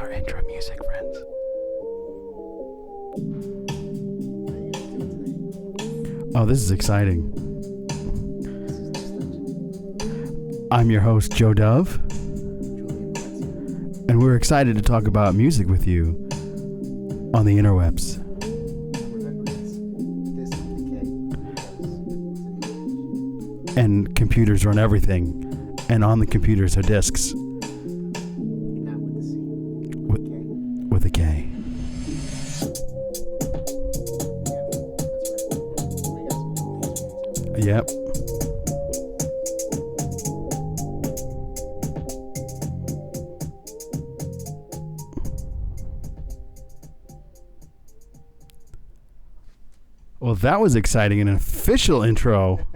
our intro music, friends. Oh, this is exciting. I'm your host, Joe Dove, and we're excited to talk about music with you on the interwebs. And computers run everything, and on the computers are discs. With a K. Yep. Well, that was exciting. An official intro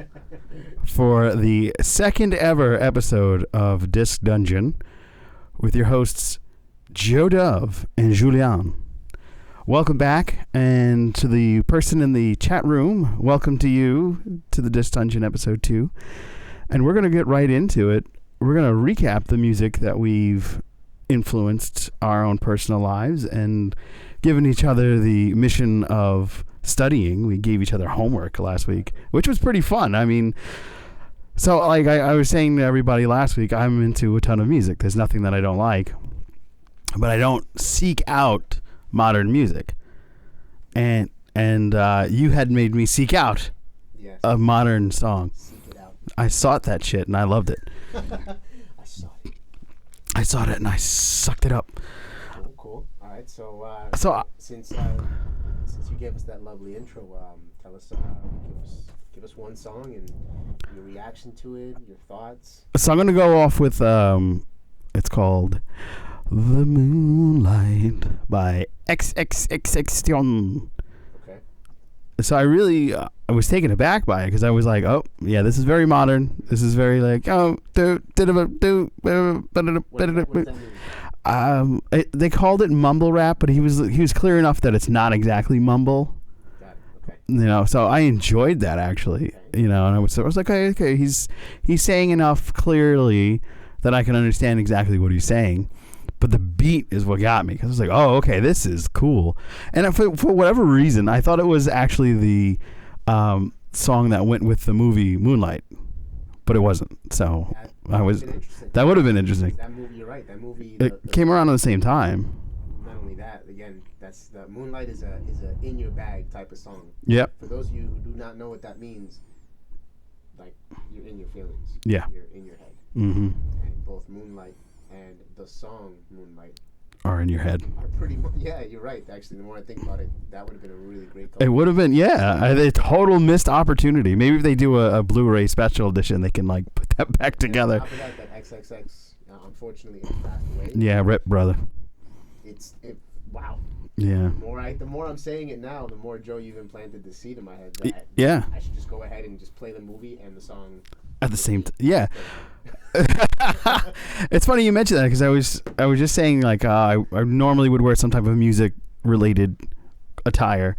for the second ever episode of Disc Dungeon with your hosts Joe Dove and Julian. Welcome back, and to the person in the chat room, welcome to you to the Disc Dungeon episode 2. And we're going to get right into it. We're going to recap the music that we've influenced our own personal lives and given each other the mission of studying. We gave each other homework last week, which was pretty fun. I mean, so like I was saying to everybody last week, I'm into a ton of music. There's nothing that I don't like. But I don't seek out modern music, and you had made me seek out a modern song. Seek it out. I sought that shit and I loved it. I sought it And I sucked it up. Cool. All right. So since you gave us that lovely intro, tell us, give us one song and your reaction to it, your thoughts. So I'm gonna go off with it's called "The Moonlight" by XXXTentasion. Okay. So I was taken aback by it because I was like, oh yeah, this is very modern. This is very like What does that mean? They called it mumble rap, but he was clear enough that it's not exactly mumble. Got it. Okay. You know, so I enjoyed that actually. Okay. You know, and I was like, okay, he's saying enough clearly that I can understand exactly what he's saying. But the beat is what got me, because I was like, oh, okay, this is cool. And for whatever reason, I thought it was actually the song that went with the movie Moonlight, but it wasn't. So that would have been interesting. That movie, you're right. That movie It came around at the same time. Not only that, again, that's the Moonlight is a in your bag type of song. Yep. For those of you who do not know what that means, like you're in your feelings. Yeah. You're in your head. Mm-hmm. And both Moonlight and the song Moonlight Or in your head. are pretty much, yeah, you're right. Actually, the more I think about it, that would have been a really great It would have been, yeah, a total missed opportunity. Maybe if they do a Blu-ray special edition, they can like put that back together. And on top of that XXX, unfortunately, it passed away. Yeah, rip, brother. Wow. Yeah. The more I'm saying it now, the more, Joe, you've implanted the seed in my head that Yeah. I should just go ahead and just play the movie and the song At the same time, yeah. It's funny you mentioned that, because I was just saying, like, I normally would wear some type of music related attire.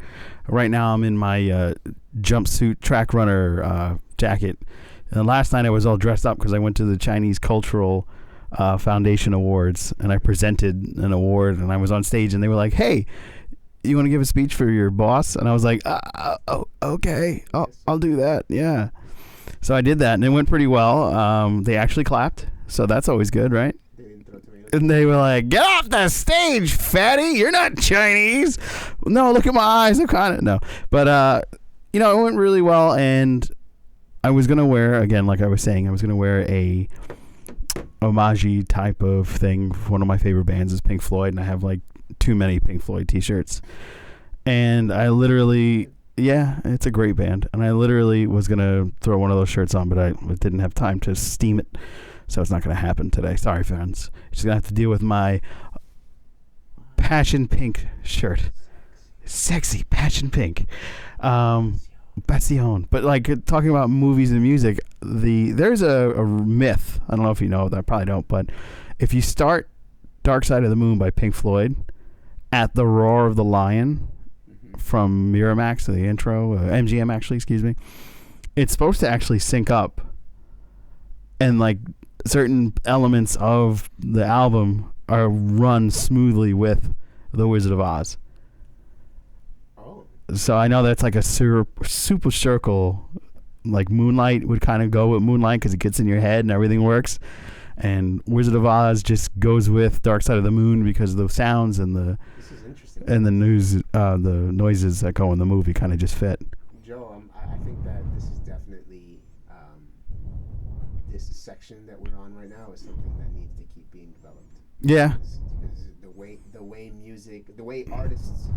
Right now I'm in my jumpsuit track runner jacket, and last night I was all dressed up because I went to the Chinese Cultural Foundation Awards, and I presented an award, and I was on stage, and they were like, hey, you want to give a speech for your boss? And I was like, okay, I'll do that. Yeah. So I did that, and it went pretty well. They actually clapped, so that's always good, right? They didn't throw tomatoes. And they were like, get off the stage, fatty. You're not Chinese. No, look at my eyes. I'm kind of, no. But, it went really well, and I was going to wear, again, like I was saying, I was going to wear a homage type of thing. One of my favorite bands is Pink Floyd, and I have, like, too many Pink Floyd t-shirts. And I literally... Yeah, it's a great band, and I literally was going to throw one of those shirts on, but I didn't have time to steam it, so it's not going to happen today. Sorry, friends. You're just going to have to deal with my passion pink shirt. Sexy passion pink. Passion. But, like, talking about movies and music, there's a myth. I don't know if you know, I probably don't, but if you start Dark Side of the Moon by Pink Floyd at the roar of the lion from Miramax, the intro, MGM actually, excuse me, it's supposed to actually sync up, and like certain elements of the album are run smoothly with The Wizard of Oz. Oh. So I know that's like a super circle, like Moonlight would kind of go with Moonlight because it gets in your head and everything works. And Wizard of Oz just goes with Dark Side of the Moon because of the sounds and the the noises that go in the movie kind of just fit. Joe, I think that this is definitely this section that we're on right now is something that needs to keep being developed. Yeah. Because the way music, the way artists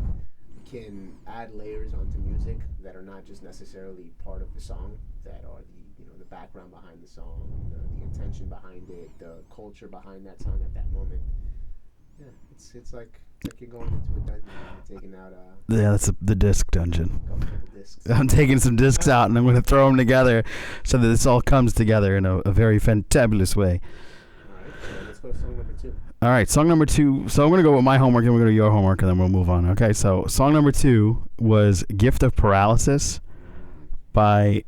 can add layers onto music that are not just necessarily part of the song, that are the background behind the song, the intention behind it, the culture behind that song at that moment. Yeah, it's like you're going into a dungeon and taking out yeah, that's the disc dungeon. a couple discs. I'm taking some discs out and I'm going to throw them together so that this all comes together in a very fantabulous way. All right, so let's go to song number 2. All right, song number 2. So I'm going to go with my homework and we're going to go to your homework and then we'll move on. Okay, so song number 2 was Gift of Paralysis by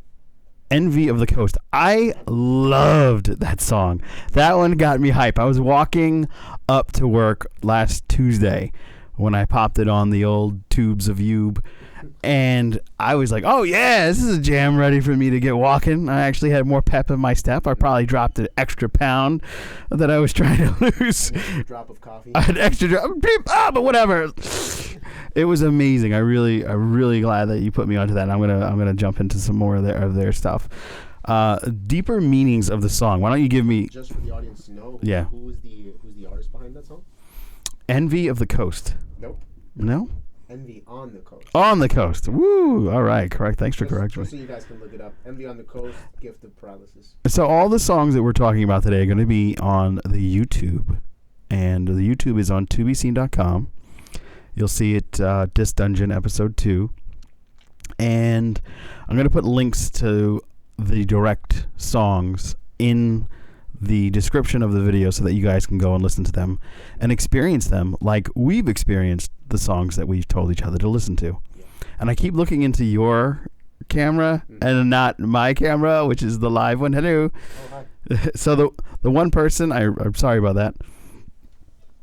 Envy of the Coast. I loved that song. That one got me hype. I was walking up to work last Tuesday when I popped it on the old tubes of Youb, and I was like, oh yeah, this is a jam ready for me to get walking. I actually had more pep in my step. I probably dropped an extra pound that I was trying to lose. A drop of coffee. An extra drop, but whatever. It was amazing. I'm really glad that you put me onto that. And I'm gonna jump into some more of their stuff. Deeper meanings of the song. Why don't you give me, just for the audience to know? Yeah. Who's the artist behind that song? Envy of the Coast? Nope. No. Envy on the Coast. On the Coast. Woo! All right, correct. Thanks for correcting me. So you guys can look it up. Envy on the Coast, Gift of Paralysis. So all the songs that we're talking about today are going to be on the YouTube, and the YouTube is on tobeseen.com. You'll see it, Disc Dungeon episode 2, and I'm going to put links to the direct songs in the description of the video so that you guys can go and listen to them and experience them like we've experienced the songs that we've told each other to listen to. Yeah. And I keep looking into your camera and not my camera, which is the live one. Hello. Oh, hi. So the one person, I'm sorry about that.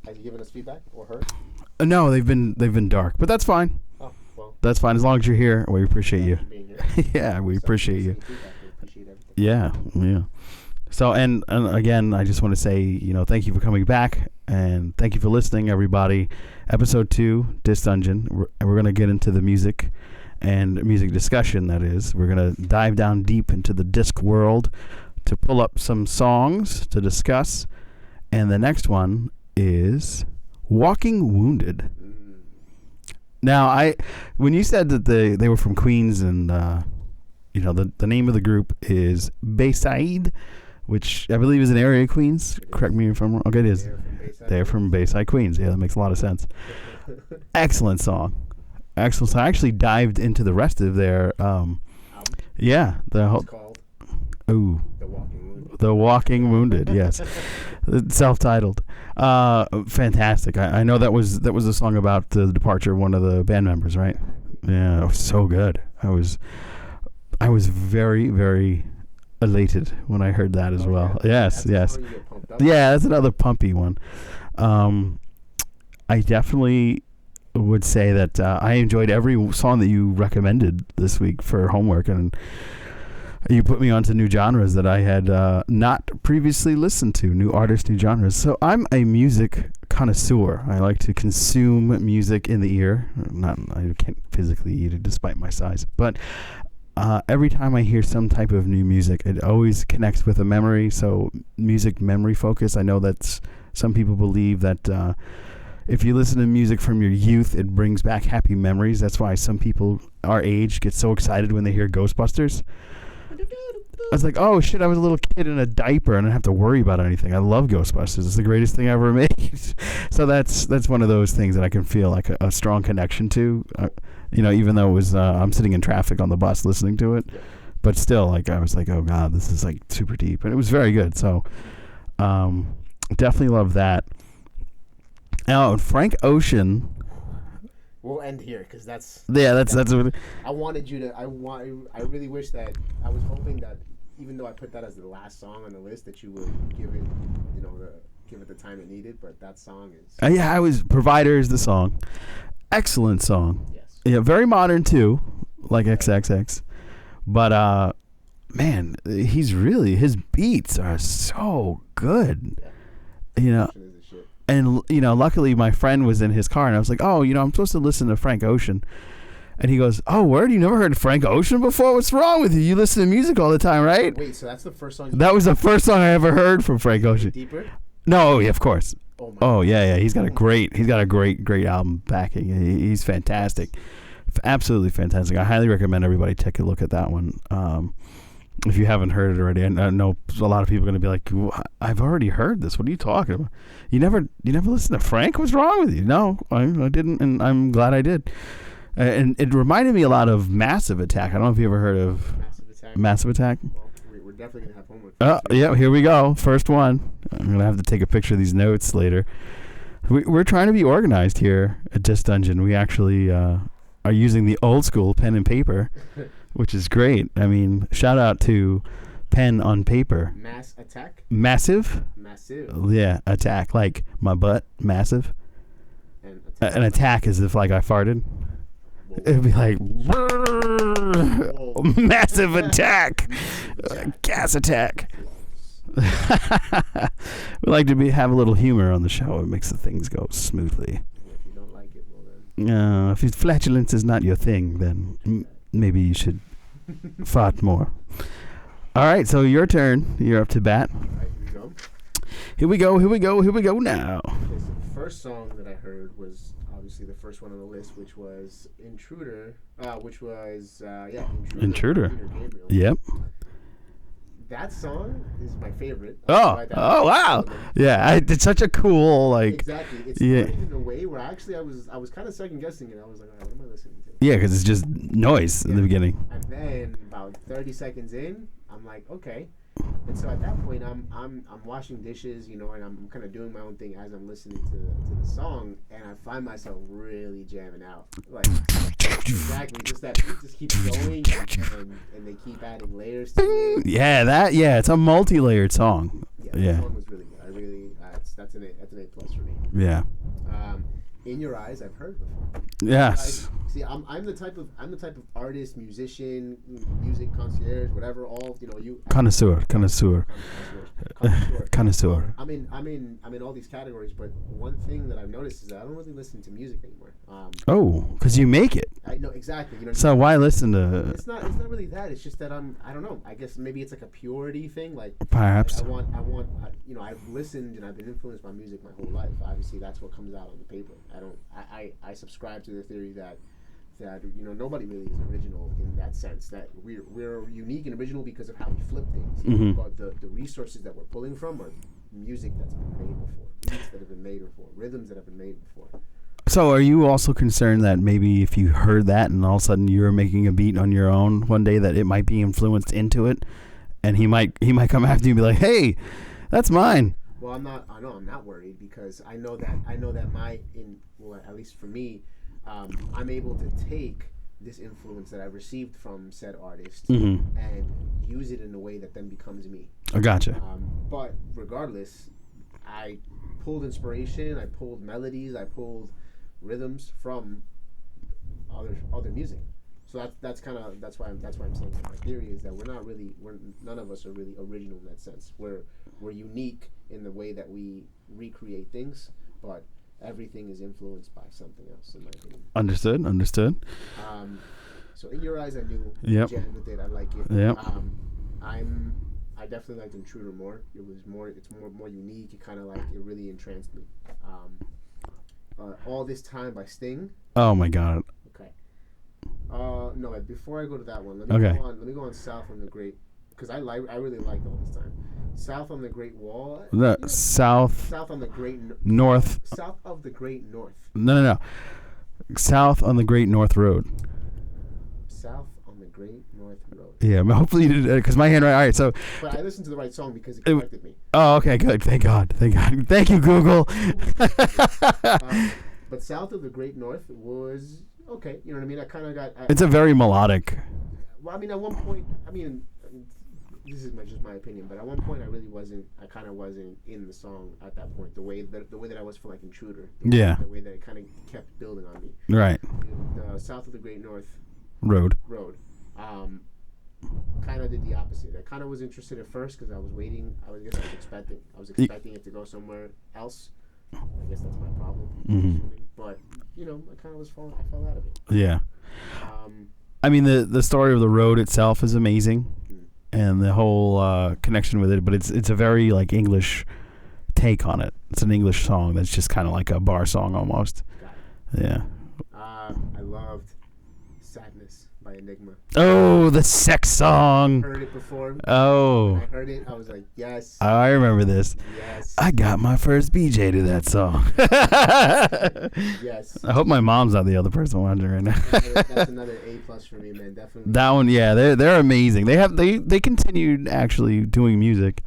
Has he given us feedback or her? No, they've been dark, but that's fine. Oh, well. That's fine as long as you're here. We appreciate you. Being here. Yeah, we appreciate you. We appreciate everything. Yeah. So, and again, I just want to say, thank you for coming back, and thank you for listening, everybody. Episode 2, Disc Dungeon. We're going to get into the music and music discussion, that is. We're going to dive down deep into the disc world to pull up some songs to discuss. And the next one is Walking Wounded. Now, when you said that they were from Queens and, the name of the group is Bayside, which I believe is an area of Queens. Correct me if I'm wrong. Okay, it is. They're from Bayside, Queens. Yeah, that makes a lot of sense. Excellent song. Excellent song. I actually dived into the rest of their, yeah. It's called ooh. The Walking Wounded. The Walking Wounded, yes. Self-titled. Fantastic. I know that was a song about the departure of one of the band members, right? Yeah, it was so good. I was very, very elated when I heard that as well. Yes. Yeah, that's another pumpy one. I definitely would say that I enjoyed every song that you recommended this week for homework, and you put me onto new genres that I had not previously listened to, new artists, new genres. So I'm a music connoisseur. I like to consume music in the ear. I can't physically eat it despite my size, but every time I hear some type of new music, it always connects with a memory. So music memory focus. I know that some people believe that if you listen to music from your youth, it brings back happy memories. That's why some people our age get so excited when they hear Ghostbusters. I was like, oh shit, I was a little kid in a diaper and I didn't have to worry about anything. I love Ghostbusters. It's the greatest thing ever made. So that's one of those things that I can feel like a strong connection to. Even though it was I'm sitting in traffic on the bus listening to it, but still, like, I was like, oh god, this is like super deep, and it was very good. So definitely love that. Now, Frank Ocean. We'll end here because that's what I wanted you to. I really wish that I was hoping that even though I put that as the last song on the list, that you would give it, give it the time it needed, but that song is. Yeah, Provider is the song. Excellent song. Yes. Yeah, very modern too, like XXX. But man, his beats are so good. Yeah. And luckily my friend was in his car, and I was like, oh, I'm supposed to listen to Frank Ocean. And he goes, oh, word, you never heard Frank Ocean before? What's wrong with you? You listen to music all the time, right? Wait, so that's the first song? That was the first song I ever heard from Frank Ocean. Deeper? No, yeah, of course. Oh yeah. He's got a great album backing. He's fantastic. Absolutely fantastic. I highly recommend everybody take a look at that one. If you haven't heard it already, I know a lot of people are going to be like, I've already heard this. What are you talking about? You never listened to Frank? What's wrong with you? No, I didn't, and I'm glad I did. And it reminded me a lot of Massive Attack. I don't know if you ever heard of Massive Attack. Well, we're definitely going to have homework. Yeah, here we go. First one. I'm going to have to take a picture of these notes later. We're trying to be organized here at Disc Dungeon. We actually are using the old school pen and paper, which is great. I mean, shout out to pen on paper. Attack? Massive? Yeah, attack. Like my butt, massive. And an attack is if like I farted. It'd be like massive attack, gas attack. We like to have a little humor on the show. It makes the things go smoothly. If you don't like it, well then. If flatulence is not your thing, then maybe you should fart more. All right, so your turn. You're up to bat. All right, here we go. Here we go now. Okay, so the first song that I heard was obviously the first one on the list, which was Intruder. Intruder. Yep. That song is my favorite. Oh wow! Yeah, it's such a cool Exactly. It's in a way where actually I was kind of second guessing it. I was like, all right, what am I listening to? Yeah, because it's just noise in the beginning. And then about 30 seconds in, I'm like, okay. And so at that point, I'm washing dishes, and I'm kind of doing my own thing as I'm listening to the song, and I find myself really jamming out. Like exactly, just that beat just keeps going, and they keep adding layers to it. Yeah, it's a multi-layered song. Yeah, the song was really good. I really that's an A+ for me. Yeah. In Your Eyes, I've heard before. Yes. See, I'm the type of artist, musician, music concierge, whatever. All you connoisseur. I'm in all these categories, but one thing that I've noticed is that I don't really listen to music anymore. Because you make it. I know exactly. So why listen to? It's not really that. It's just that I don't know. I guess maybe it's like a purity thing. Like perhaps. I've listened and I've been influenced by music my whole life. Obviously, that's what comes out on the paper. I subscribe to the theory that nobody really is original in that sense. That we're unique and original because of how we flip things. Mm-hmm. But the resources that we're pulling from are music that's been made before, beats that have been made before, rhythms that have been made before. So are you also concerned that maybe if you heard that and all of a sudden you're making a beat on your own one day that it might be influenced into it, and he might come after you and be like, hey, that's mine? Well, I'm not worried because I know that at least for me, I'm able to take this influence that I received from said artist mm-hmm. and use it in a way that then becomes me. I gotcha. But regardless, I pulled inspiration, I pulled melodies, I pulled rhythms from other music. So that's why I'm saying that my theory is that none of us are really original in that sense. We're unique in the way that we recreate things, but everything is influenced by something else, in my opinion. Understood. So In Your Eyes, I knew. Yep. Jammed with it. I like it. Yep. I definitely liked Intruder more. It's more unique. It kind of it really entranced me. All This Time by Sting. Oh my God. Okay. No, before I go to that one, let me go on South on the Great, because I really liked All This Time. South on the Great Wall. South on the Great North. South of the Great North. No. South on the Great North Road. South on the Great North Road. Yeah, hopefully you did, because my handwriting. All right, so. But I listened to the right song because it corrected me. Oh, okay, good. Thank God. Thank you, Google. But South of the Great North was okay. You know what I mean? I kind of got. It's a very melodic. Well, I mean, at one point, this is just my opinion, but at one point I kind of wasn't in the song at that point. The way that I was for like Intruder. The way that it kind of kept building on me. Right. The South of the Great North Road. Kind of did the opposite. I kind of was interested at first because I was waiting. I was expecting it to go somewhere else. I guess that's my problem. Mm-hmm. But I kind of I fell out of it. Yeah. I mean, the story of the road itself is amazing, and the whole connection with it. But it's a very like English take on it. It's an English song that's just kind of like a bar song almost. Yeah. I loved "Sadness" by Enigma. Oh, the sex song. Heard it before. Oh. When I heard it, I was like, yes. I remember this. Yes. I got my first BJ to that song. Yes. I hope my mom's not the other person watching right now. That's another A+ for me, man. Definitely. That one, yeah, they're amazing. They continued actually doing music,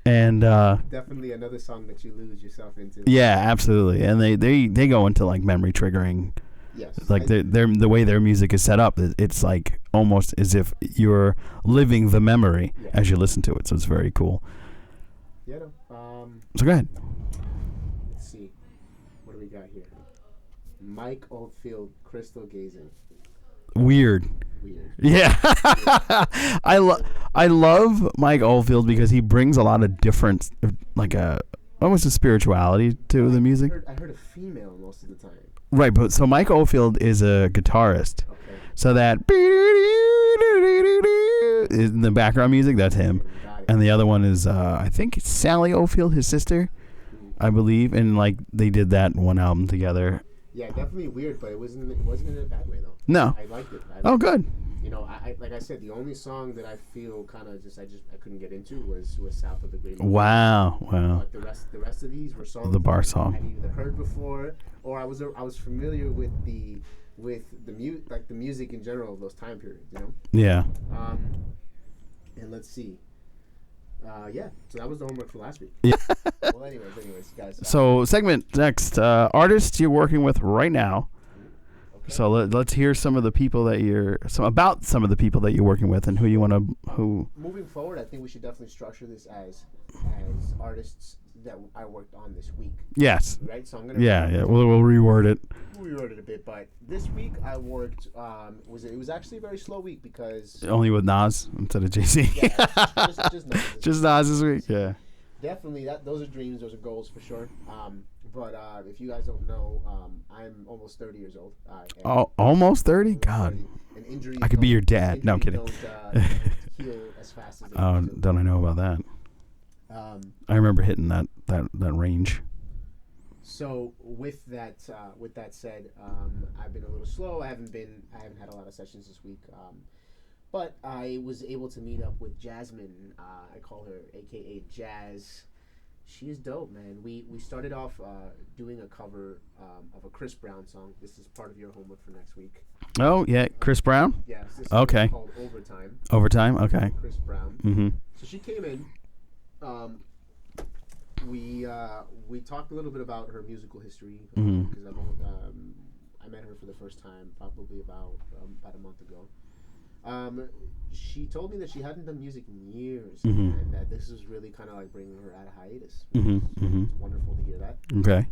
and definitely another song that you lose yourself into. Yeah, absolutely, and they go into like memory triggering. Yes. Like the way their music is set up, it's like almost as if you're living the memory as you listen to it. So it's very cool. Yeah. So go ahead. Let's see. What do we got here? Mike Oldfield, Crystal Gazing. Weird. Yeah. I love Mike Oldfield because he brings a lot of different, like almost a spirituality to the music. I heard a female most of the time. Right, but so Mike Oldfield is a guitarist. Okay. So that in the background music, that's him. And the other one is I think it's Sally Oldfield, his sister, I believe, and like they did that one album together. Yeah, definitely weird, but it wasn't in a bad way though. No. I liked it. Good. I like I said, the only song that I feel kind of I couldn't get into was South of the Great North. Wow. But the rest of these were songs the bar that song I had either heard before, or I was familiar with the music in general of those time periods, Yeah. And let's see. So that was the homework for last week. Yeah. Well, anyways, guys. So segment next, artists you're working with right now. Okay. So let's hear some of the people that you're working with and who you want to Moving forward, I think we should definitely structure this as artists that I worked on this week. Yes. Right. So I'm gonna. Yeah. We'll reword it. We'll reword it a bit, but this week I worked. It was actually a very slow week because only with Nas instead of JC. Yeah, just Nas. Just Nas this week. Yeah. Definitely, those are dreams. Those are goals for sure. But if you guys don't know, I'm almost 30 years old. Almost 30? God. An injury. I could be your dad. No, I'm kidding. Don't heal as fast as don't I know about that? I remember hitting that range. So with that said, I've been a little slow. I haven't had a lot of sessions this week. But I was able to meet up with Jasmine. I call her AKA Jazz. She is dope, man. We started off doing a cover of a Chris Brown song. This is part of your homework for next week. Oh, yeah. Chris Brown? Yes. This okay. Is called Overtime. Overtime? Okay. Chris Brown. Mm-hmm. So she came in. We talked a little bit about her musical history because I met her for the first time probably about a month ago. She told me that she hadn't done music in years and that this is really kind of like bringing her out of hiatus. It's wonderful to hear that. Okay.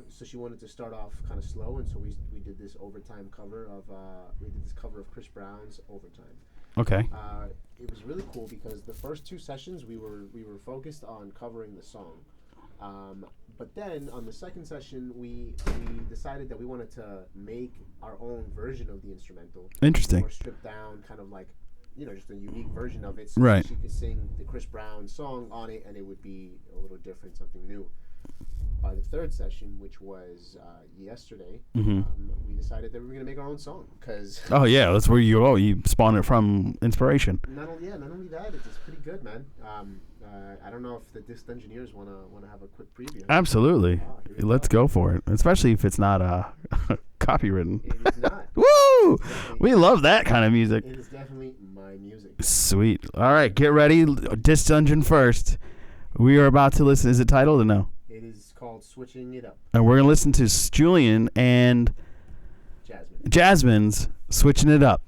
So she wanted to start off kind of slow, and so we did this Overtime cover of Chris Brown's Overtime. Okay. It was really cool because the first two sessions we were focused on covering the song. But then on the second session, we decided that we wanted to make our own version of the instrumental. Interesting. More stripped down, kind of like, just a unique version of it. So right. She could sing the Chris Brown song on it, and it would be a little different, something new. By the third session, which was yesterday, we decided that we were going to make our own song. Cause oh, yeah. That's where you spawn it from inspiration. Not only that, it's pretty good, man. I don't know if the disc engineers want to have a quick preview. Absolutely. Let's go for it, especially if it's not copywritten. It is not. Woo! We love that kind of music. It is definitely my music. Sweet. All right, get ready. Disc Dungeon first. We are about to listen. Is it titled or no? It is called Switching It Up. And we're going to listen to Julian and Jasmine's Switching It Up.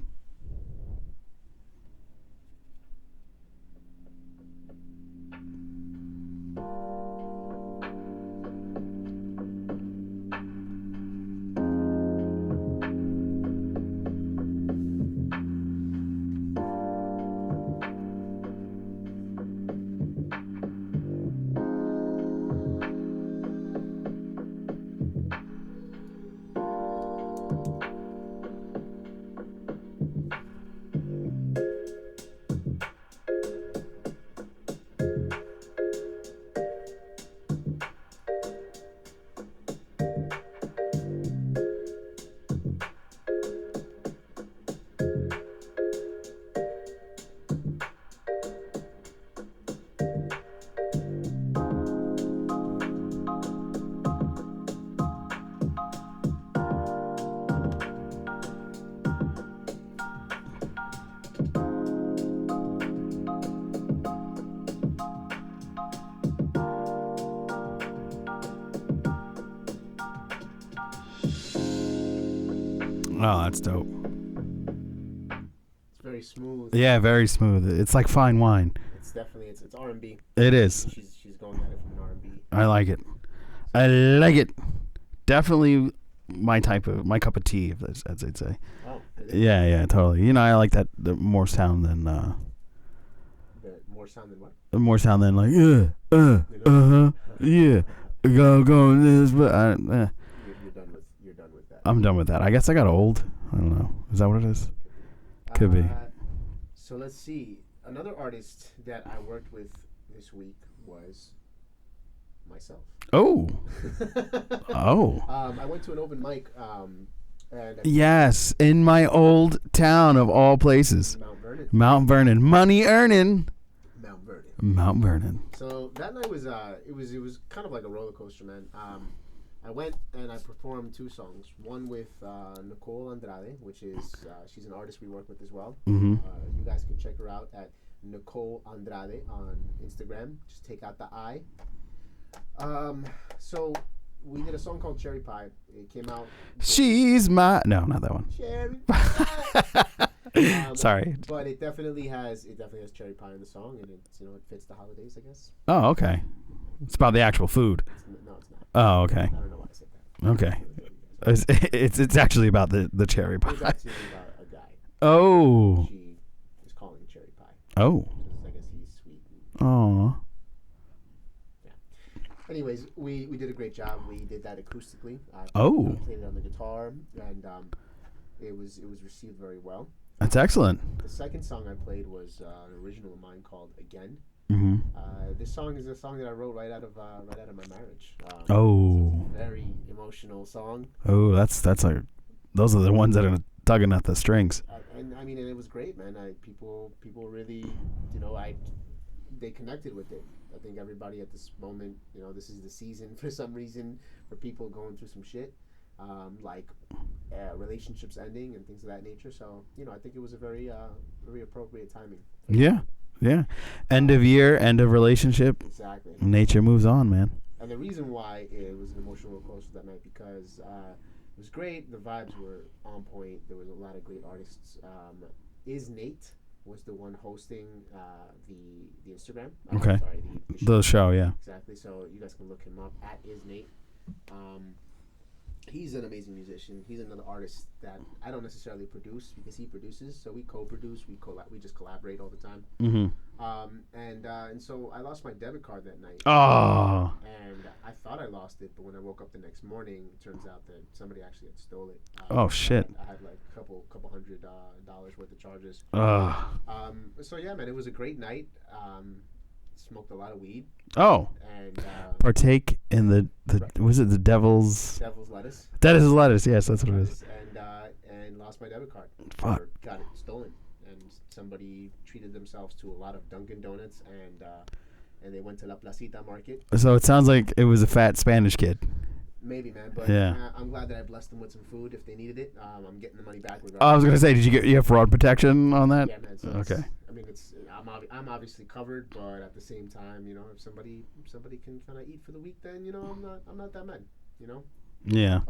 Oh, that's dope. It's very smooth. Yeah, very smooth. It's like fine wine. It's definitely it's R&B. It is. She's going at it from an R&B. I like it. I like it. Definitely my cup of tea, as they'd say. Oh. Yeah, totally. You know, I like that the more sound than. The more sound than what? More sound than like yeah, go this, but you're done with that. I'm done with that. I guess I got old. I don't know. Is that what it is? Could be. So let's see. Another artist that I worked with this week was myself. Oh. I went to an open mic. And yes, in my old town of all places. Mount Vernon. Money earning. Mount Vernon. So that night was it was kind of like a roller coaster, man. I went and I performed 2 songs. One with Nicole Andrade, which is she's an artist we work with as well. Mm-hmm. You guys can check her out at Nicole Andrade on Instagram. Just take out the I. So we did a song called Cherry Pie. It came out. She's my not that one. Cherry Pie. Sorry. But it definitely has cherry pie in the song, and it fits the holidays, I guess. Oh, okay. It's about the actual food. No, it's not. Oh, okay. I don't know why I said that. Okay. It's actually about the cherry pie. It's actually about a guy. Oh. She is calling cherry pie. Oh. I guess he's sweet. Oh. Yeah. Anyways, we did a great job. We did that acoustically. I played it on the guitar, and it was received very well. That's excellent. The second song I played was an original of mine called Again. Mm-hmm. This song is a song that I wrote right out of my marriage. It's a very emotional song. Oh, those are the ones that are tugging at the strings. And it was great, man. People really, they connected with it. I think everybody at this moment, this is the season for some reason for people going through some shit. Like relationships ending and things of that nature. So, I think it was a very appropriate timing. Yeah. End of year, end of relationship. Exactly. Nature moves on, man. And the reason why it was an emotional roller coaster that night because it was great. The vibes were on point. There was a lot of great artists. Is Nate was the one hosting the Instagram. Okay. Sorry, the show, yeah. Exactly. So you guys can look him up at Is Nate. He's an amazing musician. He's another artist that I don't necessarily produce because he produces. So we co-produce. We just collaborate all the time. Mm-hmm. And so I lost my debit card that night. Oh. And I thought I lost it, but when I woke up the next morning, it turns out that somebody actually had stole it. Oh shit! I had like a couple $100 worth of charges. So yeah, man, it was a great night. Smoked a lot of weed. Oh. And partake in the was it the devil's lettuce? That is lettuce. Yes, that's what it is. And lost my debit card. Fuck. Or got it stolen, and somebody treated themselves to a lot of Dunkin' Donuts, and they went to La Placita Market. So it sounds like it was a fat Spanish kid. Maybe, man, but yeah. I'm glad that I blessed them with some food if they needed it. I'm getting the money back regardless. I was gonna say, did you have fraud protection on that? Yeah, man. So okay. I'm obviously covered, but at the same time, if somebody can kind of eat for the week, then I'm not that mad, Yeah.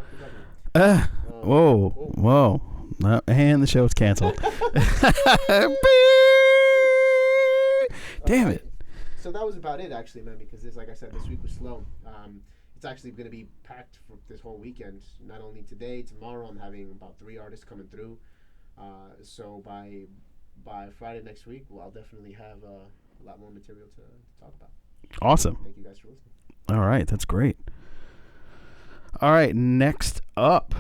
Whoa. No, and the show's canceled. Damn it. So that was about it, actually, man. Because like I said, this week was slow. It's actually going to be packed for this whole weekend. Not only today, tomorrow, I'm having about 3 artists coming through. So by Friday next week, I'll definitely have a lot more material to talk about. Awesome. Thank you guys for listening. All right, that's great. All right, next up,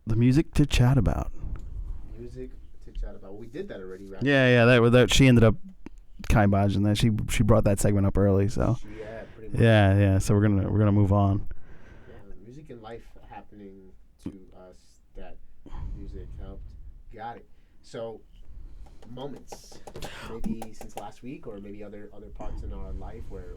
the music to chat about. Music to chat about. Well, we did that already, right? Yeah. That she ended up kiboshing that. She brought that segment up early, so. Yeah, pretty much. Yeah. So we're gonna move on. Yeah, music and life happening to us that music helped. Got it. So moments, maybe since last week, or maybe other parts in our life where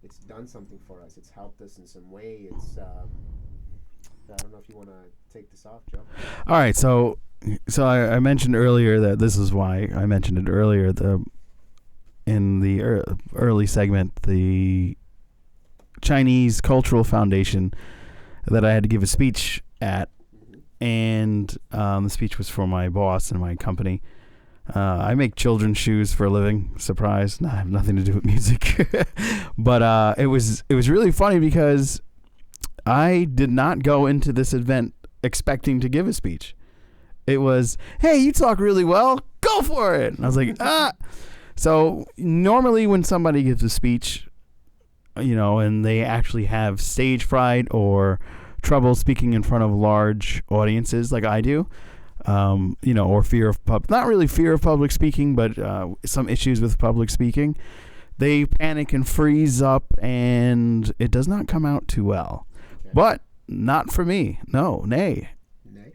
it's done something for us. It's helped us in some way. It's I don't know if you want to take this off, Joe. All right, so I mentioned earlier that this is why I mentioned it earlier. In the early segment, the Chinese Cultural Foundation that I had to give a speech at, and the speech was for my boss and my company. I make children's shoes for a living. Surprise! I have nothing to do with music, but it was really funny because I did not go into this event expecting to give a speech. It was, hey, you talk really well, go for it. And I was like, ah. So normally when somebody gives a speech, and they actually have stage fright or trouble speaking in front of large audiences like I do, or fear of not really fear of public speaking, but some issues with public speaking, they panic and freeze up, and it does not come out too well. Okay. But not for me. No, nay.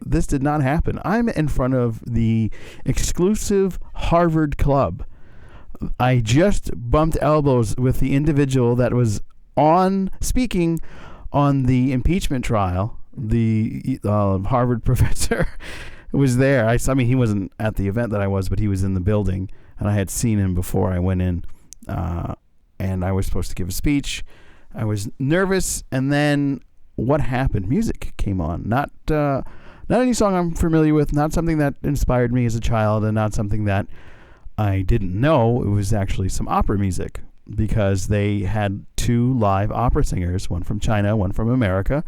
This did not happen. I'm in front of the exclusive Harvard Club. I just bumped elbows with the individual that was speaking on the impeachment trial. The Harvard professor was there. I mean, he wasn't at the event that I was, but he was in the building, and I had seen him before I went in. And I was supposed to give a speech. I was nervous, and then what happened? Music came on. Not any song I'm familiar with, not something that inspired me as a child, and not something that I didn't know. It was actually some opera music, because they had 2 live opera singers, one from China, one from America,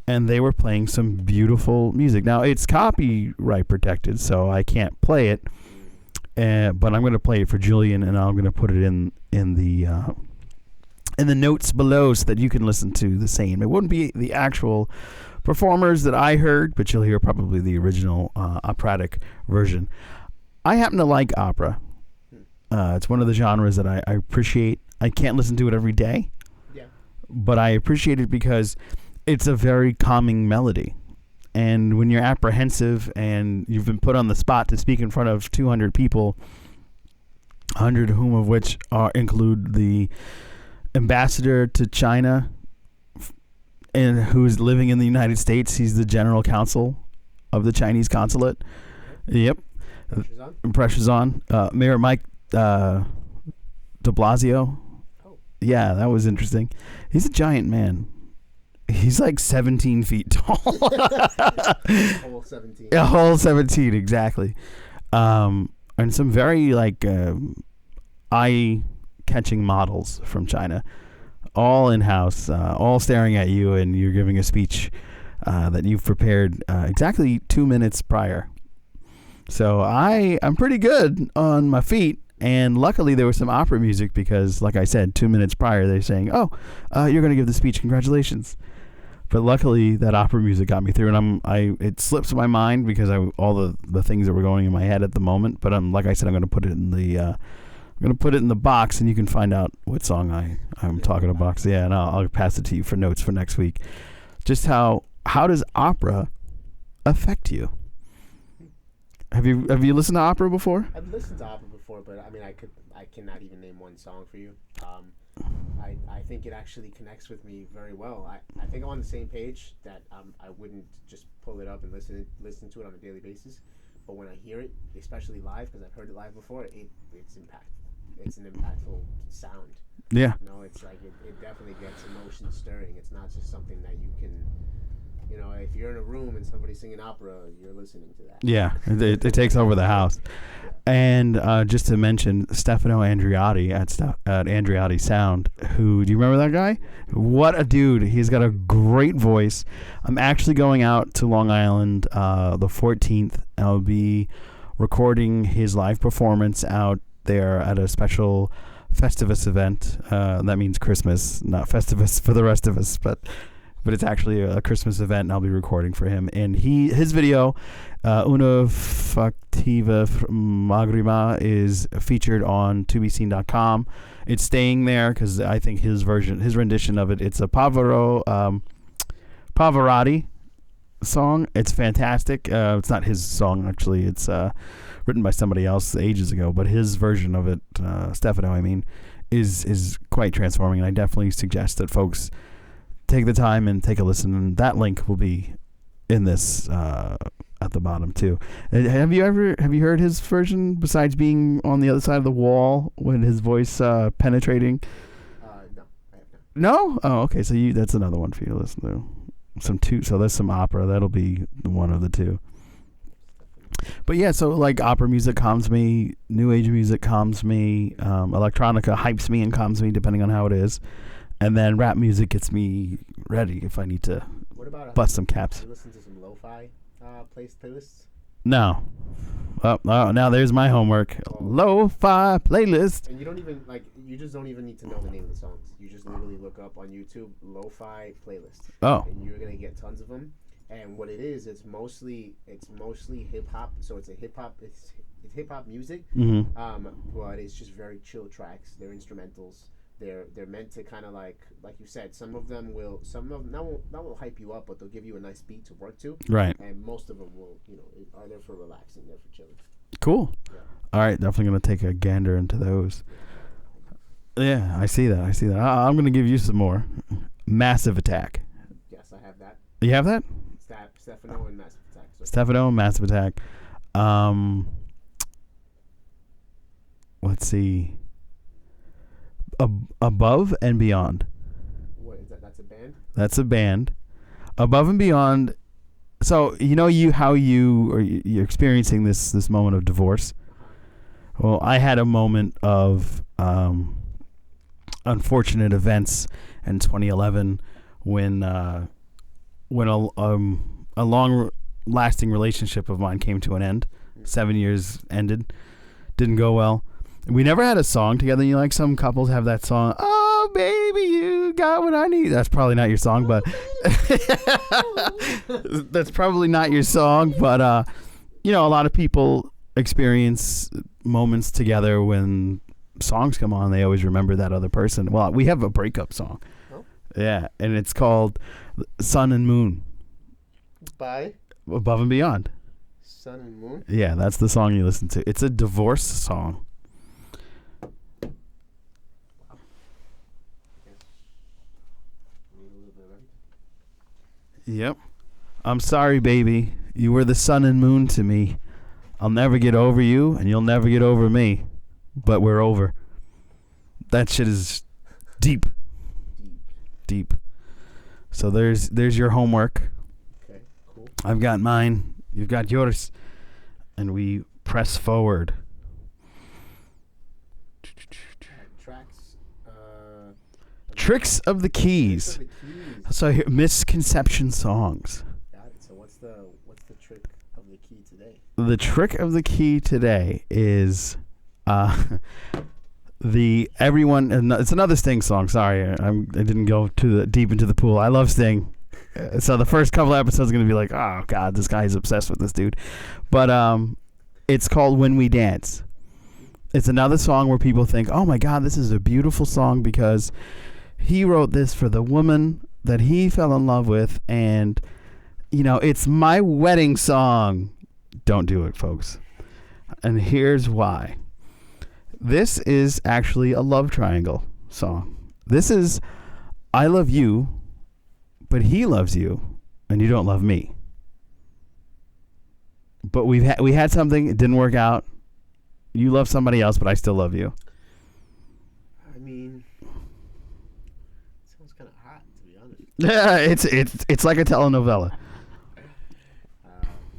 and they were playing some beautiful music. Now, it's copyright protected, so I can't play it, but I'm going to play it for Julian, and I'm going to put it in the notes below so that you can listen to the same. It wouldn't be the actual performers that I heard, but you'll hear probably the original operatic version. I happen to like opera. It's one of the genres that I appreciate. I can't listen to it every day, but I appreciate it because it's a very calming melody. And when you're apprehensive and you've been put on the spot to speak in front of 200 people, 100 of whom of which include the ambassador to China, and who's living in the United States. He's the general counsel of the Chinese consulate. Yep. Pressure's on. Mayor Mike de Blasio. Oh. Yeah, that was interesting. He's a giant man. He's like 17 feet tall. A whole 17. A whole 17, exactly. And some very eye-catching models from China. All in-house, all staring at you, and you're giving a speech that you've prepared exactly 2 minutes prior. So I'm pretty good on my feet, and luckily there was some opera music because, like I said, 2 minutes prior they're saying, "Oh, you're going to give the speech. Congratulations!" But luckily that opera music got me through, and it slips my mind because all the things that were going in my head at the moment. But like I said, I'm going to put it in the box, and you can find out what song I'm talking about. So, yeah, and I'll pass it to you for notes for next week. Just how does opera affect you? Have you listened to opera before? I've listened to opera before, but I mean, I cannot even name one song for you. I think it actually connects with me very well. I think I'm on the same page that I wouldn't just pull it up and listen to it on a daily basis. But when I hear it, especially live, because I've heard it live before, it's impactful. It's an impactful sound. Yeah. It's like it definitely gets emotion stirring. It's not just something that you can, if you're in a room and somebody's singing opera, you're listening to that. Yeah, it takes over the house. Yeah. And just to mention Stefano Andreotti at Andreotti Sound, do you remember that guy? What a dude. He's got a great voice. I'm actually going out to Long Island the 14th. I'll be recording his live performance out there at a special Festivus event. That means Christmas, not Festivus for the rest of us, but it's actually a Christmas event, and I'll be recording for him. And his video, Una Factiva Magrima, is featured on tobeseen.com. It's staying there because I think his rendition of it, it's a Pavarotti song. It's fantastic. It's not his song, actually. It's written by somebody else ages ago, but his version of it, Stefano, is quite transforming, and I definitely suggest that folks take the time and take a listen, and that link will be in this at the bottom too. Have you heard his version besides being on the other side of the wall when his voice penetrating? No, I have not. No? Oh, okay. So that's another one for you to listen to. So there's some opera. That'll be one of the two. But yeah, so like opera music calms me, new age music calms me, electronica hypes me and calms me depending on how it is, and then rap music gets me ready if I need to bust some caps. Do you listen to some lo-fi playlists? No. Oh, now there's my homework. Lo-fi playlist. And you don't even you just don't even need to know the name of the songs. You just literally look up on YouTube lo-fi playlist. Oh. And you're gonna get tons of them. And what it is, it's mostly hip hop. So it's hip hop music. Mm-hmm. But it's just very chill tracks. They're instrumentals. They're meant to kind of like you said. Some of them will hype you up, but they'll give you a nice beat to work to. Right. And most of them will, are there for relaxing, they're for chilling. Cool. Yeah. All right, definitely gonna take a gander into those. Yeah, I see that. I'm gonna give you some more. Massive Attack. Yes, I have that. You have that? Stefano and Massive Attack. Stefano and Massive Attack. Let's see. Above and Beyond. What is that? That's a band? That's a band. Above and Beyond. So you're experiencing this moment of divorce. Well, I had a moment of unfortunate events in 2011 when a long-lasting relationship of mine came to an end. 7 years ended. Didn't go well. We never had a song together. Some couples have that song, "Oh, baby, you got what I need." That's probably not your song, but that's probably not your song. But, a lot of people experience moments together when songs come on. They always remember that other person. Well, we have a breakup song. Oh. Yeah, and it's called Sun and Moon. By? Above and Beyond. Sun and Moon? Yeah, that's the song you listen to. It's a divorce song. Yep. I'm sorry, baby. You were the sun and moon to me. I'll never get over you, and you'll never get over me. But we're over. That shit is deep. Deep. So there's your homework. Okay, cool. I've got mine. You've got yours. And we press forward. Tricks of the Keys. So here, misconception songs. Got it. So what's the trick of the key today? The trick of the key today is it's another Sting song. Sorry, I didn't go deep into the pool. I love Sting. So the first couple episodes are going to be like, oh God, this guy's obsessed with this dude. But it's called When We Dance. It's another song where people think, oh my God, this is a beautiful song because he wrote this for the woman that he fell in love with, and it's my wedding song. Don't do it, folks. And here's why. This is actually a love triangle song. This is I love you, but he loves you, and you don't love me. But we had something, it didn't work out. You love somebody else, but I still love you. I mean, it sounds kind of hot, to be honest. Yeah, it's like a telenovela.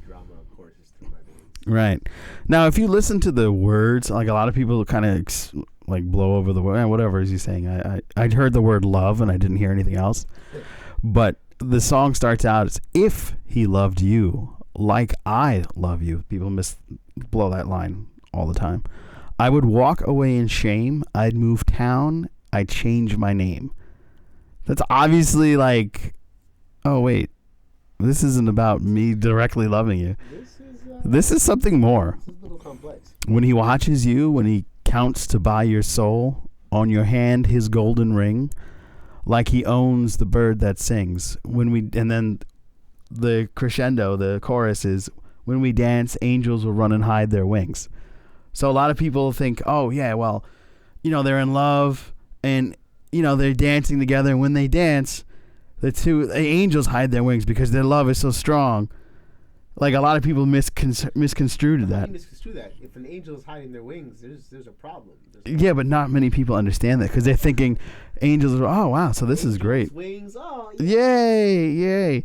Drama, of course, is through my veins. Right. Now, if you listen to the words, like a lot of people kind of blow over the word, whatever is he saying. I heard the word love and I didn't hear anything else. But the song starts out as, if he loved you like I love you. People blow that line all the time. I would walk away in shame. I'd move town. I'd change my name. That's obviously like, oh wait, this isn't about me directly loving you. This is something more. This is a little complex. When he watches you, when he counts to buy your soul, on your hand his golden ring, like he owns the bird that sings. And then the crescendo, the chorus is, when we dance, angels will run and hide their wings. So a lot of people think, oh yeah, well, they're in love and they're dancing together, and when they dance, the angels hide their wings because their love is so strong. Like a lot of people misconstrued that. Misconstrue that. If an angel is hiding their wings, there's a problem. Yeah, but not many people understand that because they're thinking angels are, oh, wow, so this is great. Wings, oh, yay.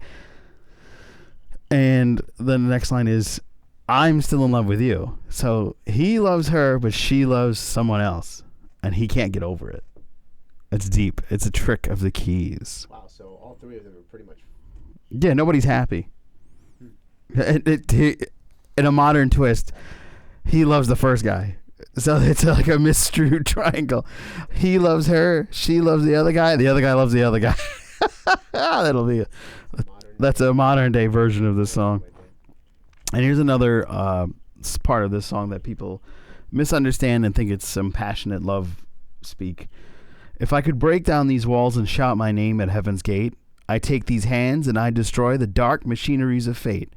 And then the next line is, I'm still in love with you. So he loves her, but she loves someone else. And he can't get over it. It's deep. It's a trick of the keys. Wow, so all three of them are pretty much... Yeah, nobody's happy. In a modern twist, he loves the first guy. So it's like a misconstrued triangle. He loves her, she loves the other guy loves the other guy. That's a modern day version of this song. And here's another part of this song that people misunderstand and think it's some passionate love speak. If I could break down these walls and shout my name at heaven's gate, I take these hands and I destroy the dark machineries of fate.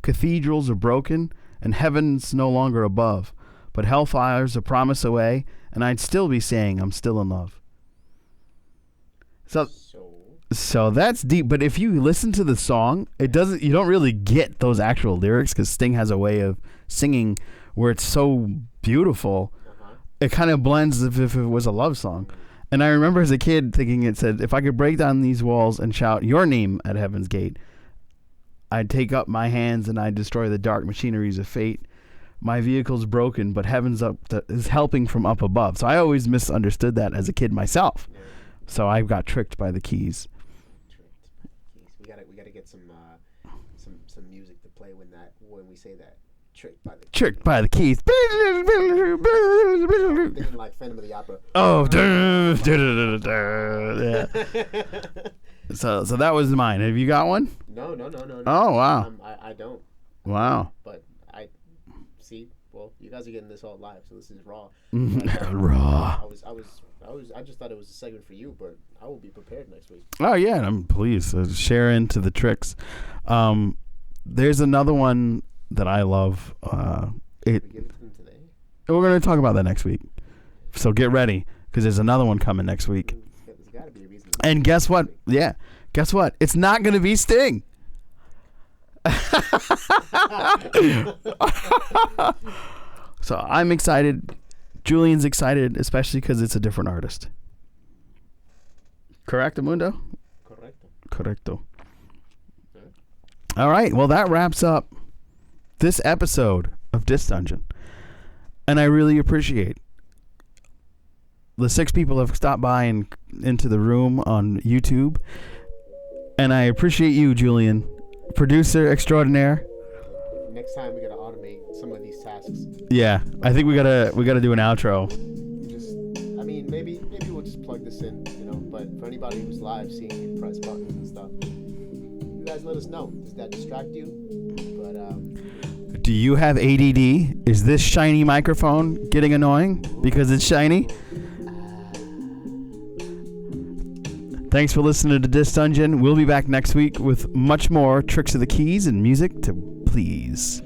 Cathedrals are broken and heaven's no longer above, but hellfire's a promise away, and I'd still be saying I'm still in love. So that's deep, but if you listen to the song, you don't really get those actual lyrics because Sting has a way of singing where it's so beautiful. It kind of blends as if it was a love song. And I remember as a kid thinking it said, if I could break down these walls and shout your name at heaven's gate, I'd take up my hands and I'd destroy the dark machineries of fate. My vehicle's broken, but heaven's is helping from up above. So I always misunderstood that as a kid myself. So I got tricked by the keys. We gotta get some music to play when we say that. Tricked by the keys. I'm thinking like Phantom of the Opera. Oh, yeah. So that was mine. Have you got one? No. Oh, wow. I don't. Wow. But I see. Well, you guys are getting this all live, so this is raw. Raw. I just thought it was a segment for you, but I will be prepared next week. Oh yeah, please share into the tricks. There's another one that I love. We give it to them today? We're going to talk about that next week. So get ready, because there's another one coming next week. There's got to be a reason. And guess what? Yeah. Guess what? It's not going to be Sting. So I'm excited. Julian's excited, especially because it's a different artist. Correcto, Mundo? Correcto. All right. Well, that wraps up this episode of Disc Dungeon. And I really appreciate the 6 people have stopped by and into the room on YouTube. And I appreciate you, Julian, producer extraordinaire. Next time we gotta automate some of these tasks. Yeah, I think we gotta do an outro. Maybe we'll just plug this in, But for anybody who's live, seeing you press buttons and stuff, you guys let us know. Does that distract you? But do you have ADD? Is this shiny microphone getting annoying because it's shiny? Thanks for listening to Disc Dungeon. We'll be back next week with much more tricks of the keys and music to please.